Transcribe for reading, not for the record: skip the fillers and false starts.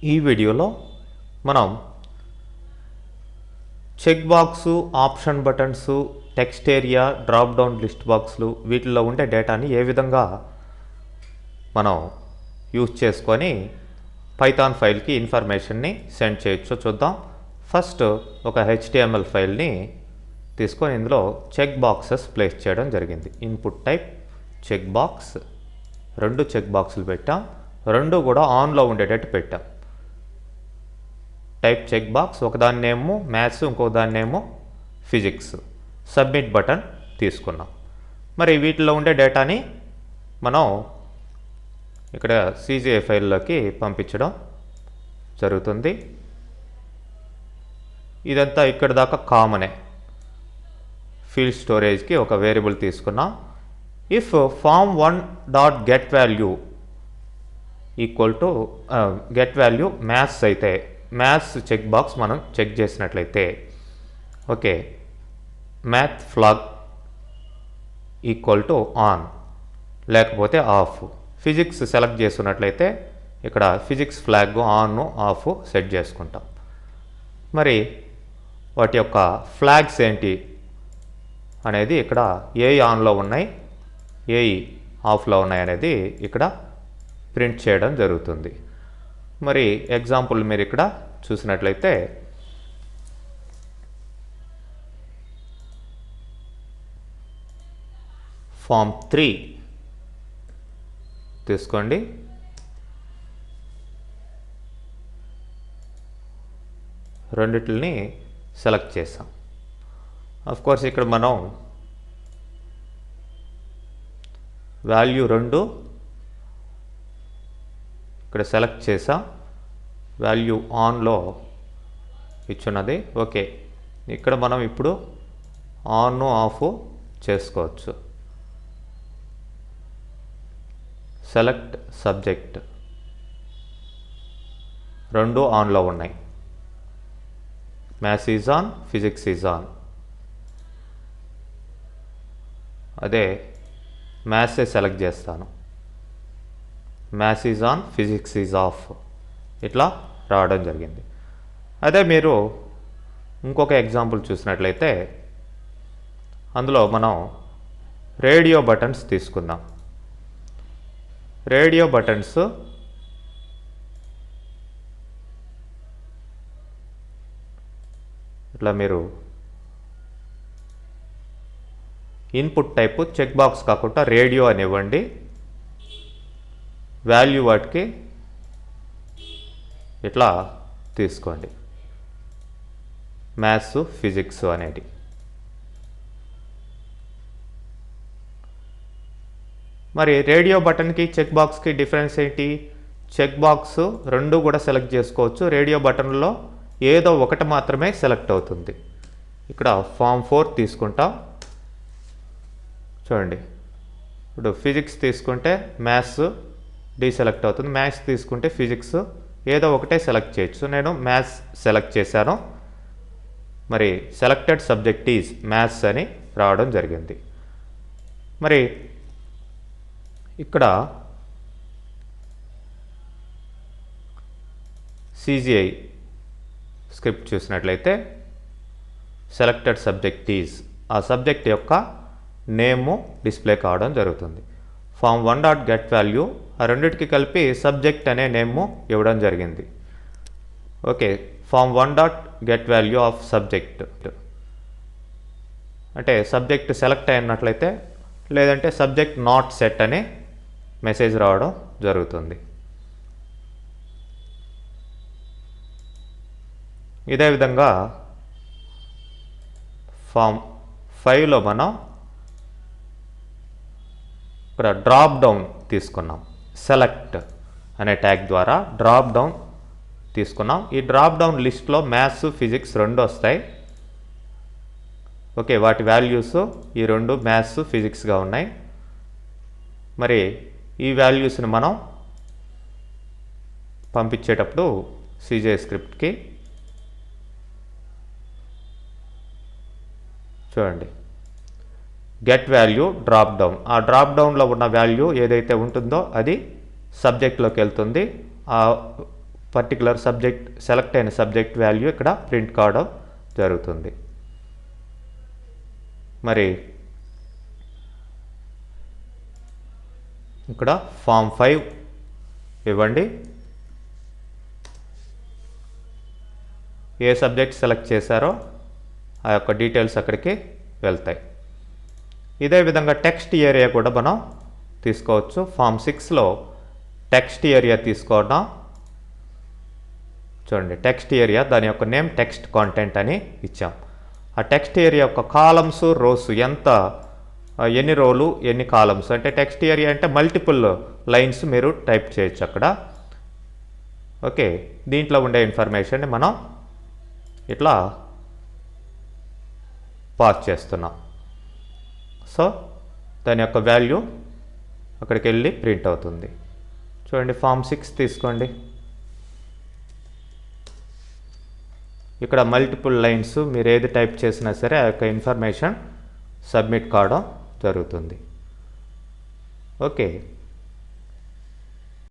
ఈ వీడియోలో మనం check box, option buttons, text area, drop down list బాక్స్లు వీటిల్లో ఉండే డేటాని ఏ విధంగా మనం యూజ్ చేసుకొని పైథాన్ ఫైల్కి ఇన్ఫర్మేషన్ని సెండ్ చేయొచ్చో చూద్దాం. ఫస్ట్ ఒక HTML ఫైల్ని తీసుకొని ఇందులో చెక్ బాక్సెస్ ప్లేస్ చేయడం జరిగింది. Input type check box, 2 check బాక్సులు పెట్టాం, 2 కూడా ఆన్లో ఉండేటట్టు పెట్టాం. టైప్ చెక్ బాక్స్, ఒకదాన్నేమో మ్యాథ్స్, ఇంకొకదాన్నేమో ఫిజిక్స్. సబ్మిట్ బటన్ తీసుకున్నాం. మరి వీటిలో ఉండే డేటాని మనం ఇక్కడ CGI ఫైల్లోకి పంపించడం జరుగుతుంది. ఇదంతా ఇక్కడ దాకా కామనే. ఫీల్డ్ స్టోరేజ్కి ఒక వేరియబుల్ తీసుకున్నాం. If form1.getValue equal to get value maths అయితే, మ్యాథ్స్ చెక్ బాక్స్ మనం చెక్ చేసినట్లయితే okay, math flag equal to on లేకపోతే ఆఫ్. ఫిజిక్స్ సెలెక్ట్ చేసుకున్నట్లయితే ఇక్కడ physics flag on off set చేసుకుంటాం. మరి వాటి యొక్క ఫ్లాగ్స్ ఏంటి అనేది ఇక్కడ ఏ ఆన్లో ఉన్నాయి, ఏ ఆఫ్లో ఉన్నాయి అనేది ఇక్కడ ప్రింట్ చేయడం జరుగుతుంది. మరి ఎగ్జాంపుల్ మీరు ఇక్కడ చూసినట్లయితే ఫామ్ 3 తీసుకోండి. రెండిటిని సెలెక్ట్ చేసాం. ఆఫ్ కోర్స్ ఇక్కడ మనం వాల్యూ 2 ఇక్కడ సెలెక్ట్ చేసాం, వాల్యూ ఆన్లో ఇచ్చున్నది. ఓకే, ఇక్కడ మనం ఇప్పుడు ఆన్ ఆఫ్ చేసుకోవచ్చు. సెలెక్ట్ సబ్జెక్ట్, 2 ఆన్లో ఉన్నాయి. Maths is on, physics is on. అదే మ్యాథ్సే సెలెక్ట్ చేస్తాను. Maths is on, physics is of. ఇట్లా రావడం జరిగింది. అదే మీరు ఇంకొక ఎగ్జాంపుల్ చూసినట్లయితే అందులో మనం రేడియో బటన్స్ తీసుకుందాం. రేడియో బటన్స్ ఇట్లా మీరు ఇన్పుట్ టైపు చెక్ బాక్స్ కాకుండా రేడియో అని ఇవ్వండి. వాల్యూ వాటికి ఇట్లా తీసుకోండి, మ్యాథ్స్, ఫిజిక్స్ అనేది. మరి రేడియో బటన్కి చెక్ బాక్స్కి డిఫరెన్స్ ఏంటి? చెక్ బాక్స్ 2 కూడా సెలెక్ట్ చేసుకోవచ్చు. రేడియో బటన్లో ఏదో ఒకటి మాత్రమే సెలెక్ట్ అవుతుంది. ఇక్కడ ఫామ్ 4 తీసుకుంటాం. చూడండి, ఇప్పుడు ఫిజిక్స్ తీసుకుంటే మ్యాథ్స్ డీసెలెక్ట్ అవుతుంది, మ్యాథ్స్ తీసుకుంటే ఫిజిక్స్ ఏదో ఒకటే సెలెక్ట్ చేయొచ్చు. నేను మ్యాథ్స్ సెలెక్ట్ చేశాను. మరి సెలెక్టెడ్ సబ్జెక్ట్ ఈజ్ మ్యాథ్స్ అని రావడం జరిగింది. మరి ఇక్కడ CGI స్క్రిప్ట్ చూసినట్లయితే సెలెక్టెడ్ సబ్జెక్ట్ ఈజ్, ఆ సబ్జెక్ట్ యొక్క నేము డిస్ప్లే కావడం జరుగుతుంది. form1.getValue ఆ రెండింటికి కలిపి సబ్జెక్ట్ అనే నేము ఇవ్వడం జరిగింది. ఓకే, form1.getValue ఆఫ్ సబ్జెక్ట్ అంటే సబ్జెక్ట్ సెలెక్ట్ అయినట్లయితే, లేదంటే సబ్జెక్ట్ నాట్ సెట్ అనే మెసేజ్ రావడం జరుగుతుంది. ఇదే విధంగా ఫామ్ 5లో మనం ఇక్కడ డ్రాప్ డౌన్ తీసుకున్నాం. సెలెక్ట్ అనే ట్యాగ్ ద్వారా డ్రాప్ డౌన్ తీసుకున్నాం. ఈ డ్రాప్ డౌన్ లిస్ట్లో మ్యాథ్స్, ఫిజిక్స్ 2 వస్తాయి. ఓకే, వాటి వాల్యూస్ ఈ 2 మ్యాథ్స్, ఫిజిక్స్గా ఉన్నాయి. మరి ఈ వాల్యూస్ని మనం పంపించేటప్పుడు CGI స్క్రిప్ట్కి చూడండి, గెట్ వాల్యూ డ్రాప్ డౌన్, ఆ డ్రాప్ డౌన్లో ఉన్న వాల్యూ ఏదైతే ఉంటుందో అది సబ్జెక్ట్లోకి వెళ్తుంది. ఆ పర్టికులర్ సబ్జెక్ట్ సెలెక్ట్ అయిన సబ్జెక్ట్ వాల్యూ ఇక్కడ ప్రింట్ కావడం జరుగుతుంది. మరి ఇక్కడ ఫామ్ 5 ఇవ్వండి. ఏ సబ్జెక్ట్ సెలెక్ట్ చేశారో ఆ యొక్క డీటెయిల్స్ అక్కడికి వెళ్తాయి. ఇదే విధంగా టెక్స్ట్ ఏరియా కూడా మనం తీసుకోవచ్చు. ఫామ్ 6లో టెక్స్ట్ ఏరియా తీసుకోవడం. చూడండి, టెక్స్ట్ ఏరియా దాని యొక్క నేమ్ టెక్స్ట్ కాంటెంట్ అని ఇచ్చాం. ఆ టెక్స్ట్ ఏరియా యొక్క కాలమ్స్ రోస్ ఎన్ని రోలు ఎన్ని కాలమ్స్ అంటే టెక్స్ట్ ఏరియా అంటే మల్టిపుల్ లైన్స్ మీరు టైప్ చేయొచ్చు అక్కడ. ఓకే, దీంట్లో ఉండే ఇన్ఫర్మేషన్ని మనం ఇట్లా పాస్ చేస్తున్నాం. సో దాని యొక్క వాల్యూ అక్కడికి వెళ్ళి ప్రింట్ అవుతుంది. చూడండి, ఫామ్ 6 తీసుకోండి. ఇక్కడ మల్టిపుల్ లైన్స్ మీరు ఏది టైప్ చేసినా సరే ఆ యొక్క ఇన్ఫర్మేషన్ సబ్మిట్ కావడం జరుగుతుంది. ఓకే.